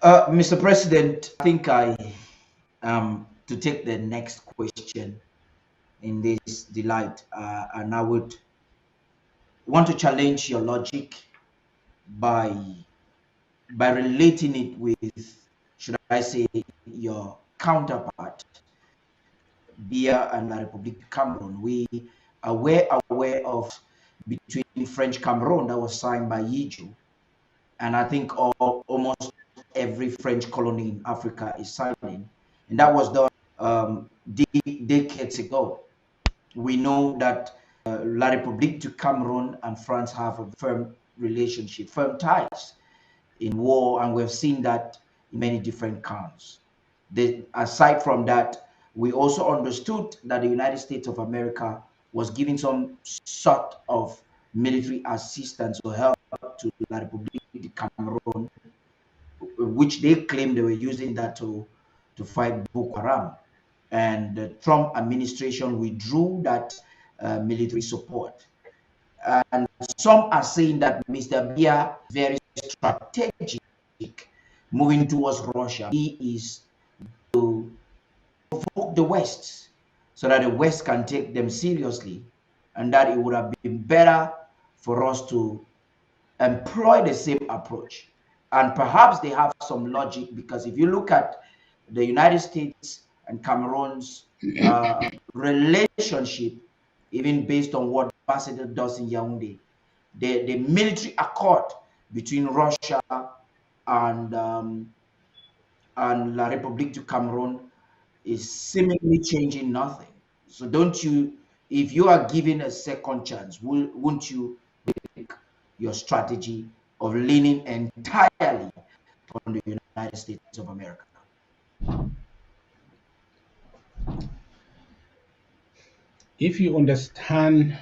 Mr. President, I think I to take the next question in this delight, and I would want to challenge your logic by relating it with, should I say, your counterpart, Bia and La République Cameroon. We were aware of between French Cameroon that was signed by Yiju, and I think almost every French colony in Africa is signing, and that was done decades ago. We know that La République du Cameroon and France have a firm relationship, firm ties in war, and we've seen that in many different counts. Aside from that, we also understood that the United States of America was giving some sort of military assistance or help to La République du Cameroon, which they claimed they were using that to fight Boko Haram. And the Trump administration withdrew that military support. And some are saying that Mr. Bia is very strategic, moving towards Russia. He is to provoke the West so that the West can take them seriously, and that it would have been better for us to employ the same approach. And perhaps they have some logic, because if you look at the United States and Cameroon's relationship, even based on what Ambassador does in Yaoundé, the military accord between Russia and La République du Cameroon is seemingly changing nothing. So don't you, if you are given a second chance, won't you take your strategy of leaning entirely on the United States of America? If you understand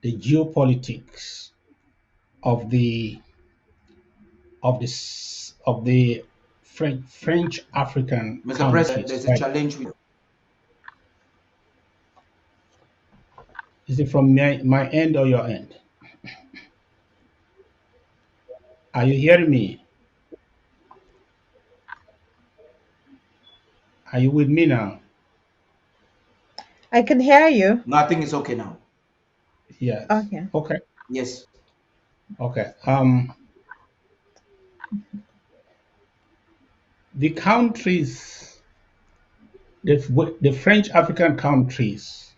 the geopolitics of the French African Mr. President, countries, there's a right? challenge with. Is it from my end or your end? Are you hearing me? Are you with me now? I can hear you. No, I think it's okay now. Yes. Okay. Okay. Yes. Okay. The countries, the French African countries,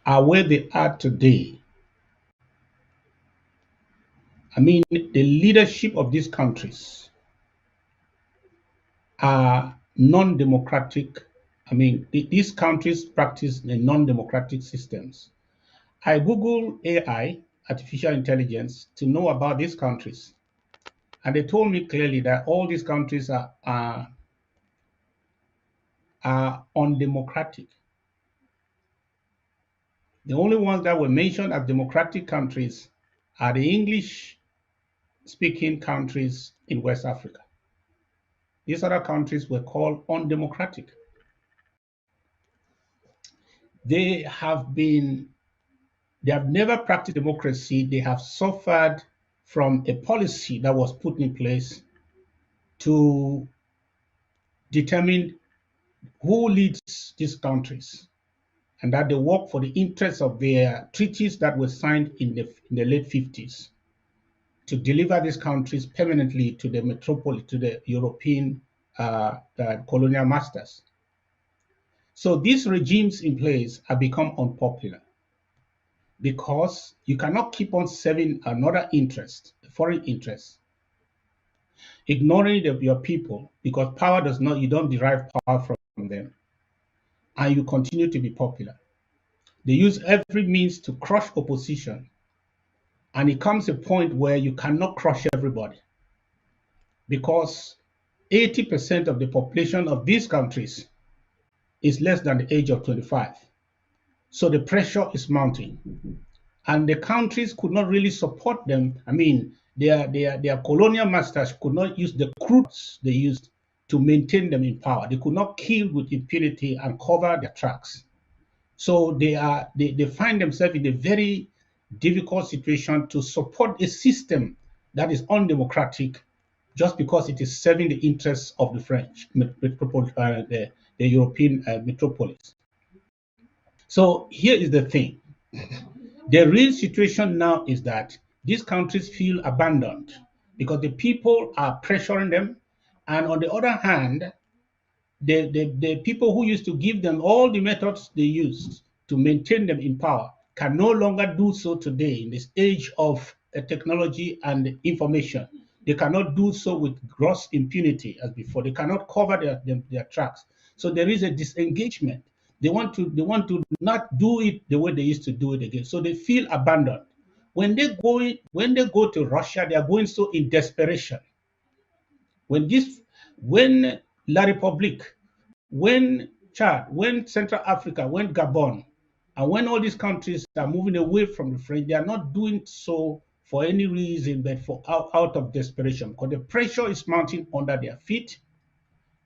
are where they are today. I mean, the leadership of these countries are non-democratic. I mean, these countries practice the non-democratic systems. I Google AI, artificial intelligence, to know about these countries, and they told me clearly that all these countries are undemocratic. The only ones that were mentioned as democratic countries are the English-speaking countries in West Africa. These other countries were called undemocratic. They have never practiced democracy. They have suffered from a policy that was put in place to determine who leads these countries, and that they work for the interests of their treaties that were signed in the late 50s to deliver these countries permanently to the metropolis, to the European colonial masters. So these regimes in place have become unpopular because you cannot keep on serving another interest, a foreign interest, ignoring your people, because power does not, you don't derive power from them, and you continue to be popular. They use every means to crush opposition, and it comes a point where you cannot crush everybody because 80% of the population of these countries is less than the age of 25. So the pressure is mounting, and the countries could not really support them. I mean, their colonial masters could not use the recruits they used to maintain them in power. They could not kill with impunity and cover their tracks. So they find themselves in a very difficult situation to support a system that is undemocratic just because it is serving the interests of the French, the European metropolis. So here is the thing. The real situation now is that these countries feel abandoned because the people are pressuring them. And on the other hand, the people who used to give them all the methods they used to maintain them in power can no longer do so today in this age of technology and information. They cannot do so with gross impunity as before. They cannot cover their tracks. So there is a disengagement. They want to not do it the way they used to do it again. So they feel abandoned. When they go to Russia, they are going so in desperation. When La République, when Chad, when Central Africa, when Gabon, and when all these countries are moving away from the French, they are not doing so for any reason but for out of desperation because the pressure is mounting under their feet,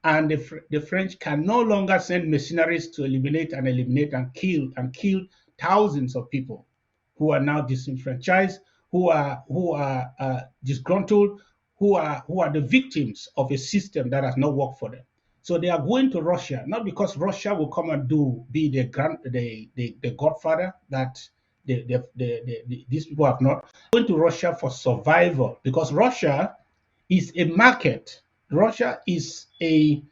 and the French can no longer send mercenaries to eliminate and kill thousands of people who are now disenfranchised, who are disgruntled, who are the victims of a system that has not worked for them. So they are going to Russia not because Russia will come and be the godfather that these people have not. Going to Russia for survival because Russia is a market. Russia is an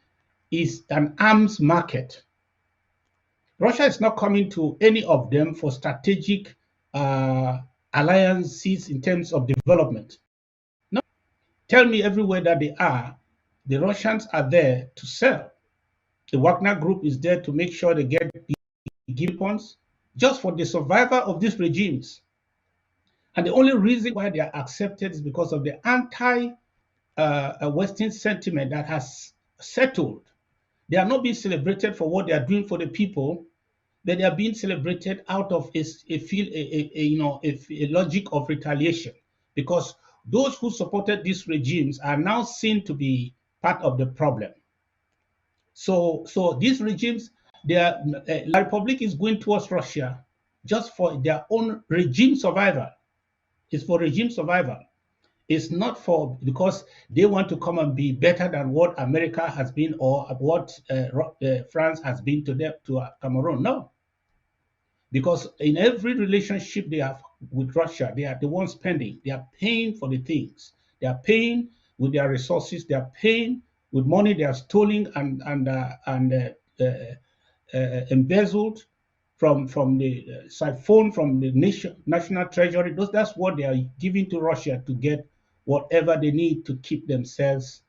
arms market. Russia is not coming to any of them for strategic alliances in terms of development. No, tell me everywhere that they are, the Russians are there to sell. The Wagner Group is there to make sure they get weapons just for the survival of these regimes. And the only reason why they are accepted is because of the anti-Western sentiment that has settled. They are not being celebrated for what they are doing for the people, but they are being celebrated out of a logic of retaliation, because those who supported these regimes are now seen to be part of the problem. So these regimes, La Republic is going towards Russia just for their own regime survival. It's for regime survival. It's not for because they want to come and be better than what America has been or what France has been to Cameroon. No, because in every relationship they have with Russia, they are the ones spending. They are paying for the things. They are paying with their resources. They are paying with money they are stealing and embezzled from the siphon from the national treasury. That's what they are giving to Russia to get whatever they need to keep themselves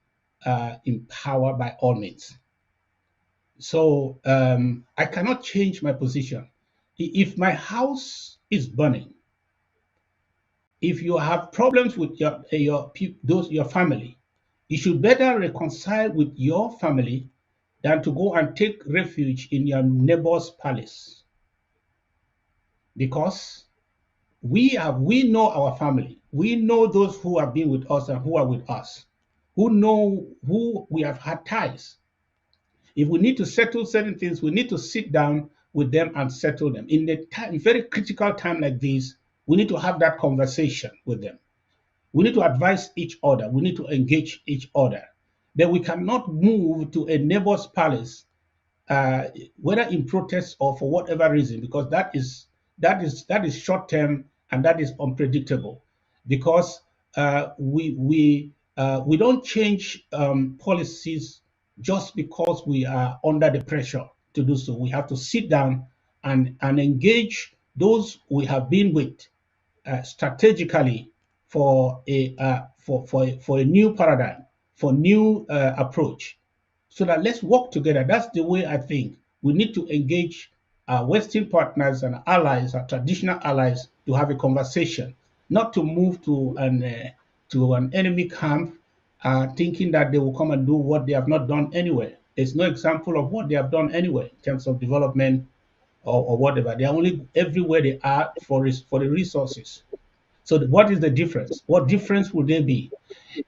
in power by all means. So I cannot change my position. If my house is burning, if you have problems with your family, you should better reconcile with your family than to go and take refuge in your neighbor's palace. Because we know our family. We know those who have been with us and who are with us, who know who we have had ties. If we need to settle certain things, we need to sit down with them and settle them. In the very critical time like this, we need to have that conversation with them. We need to advise each other. We need to engage each other. But we cannot move to a neighbor's palace, whether in protest or for whatever reason, because that is short term and that is unpredictable. Because we don't change policies just because we are under the pressure to do so. We have to sit down and engage those we have been with strategically for a new paradigm, for new approach, so that let's work together. That's the way I think we need to engage our Western partners and allies, our traditional allies, to have a conversation, not to move to an enemy camp, thinking that they will come and do what they have not done anywhere. There's no example of what they have done anywhere in terms of development or whatever. They are only everywhere they are for the resources. So what is the difference? What difference would there be?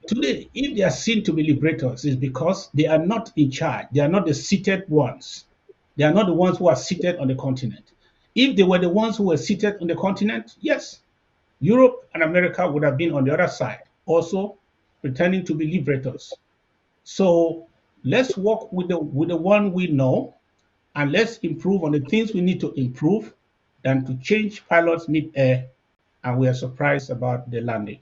Today, if they are seen to be liberators, it's because they are not in charge. They are not the seated ones. They are not the ones who are seated on the continent. If they were the ones who were seated on the continent, yes, Europe and America would have been on the other side, also pretending to be liberators. So let's work with the one we know, and let's improve on the things we need to improve than to change pilots mid-air and we are surprised about the landing.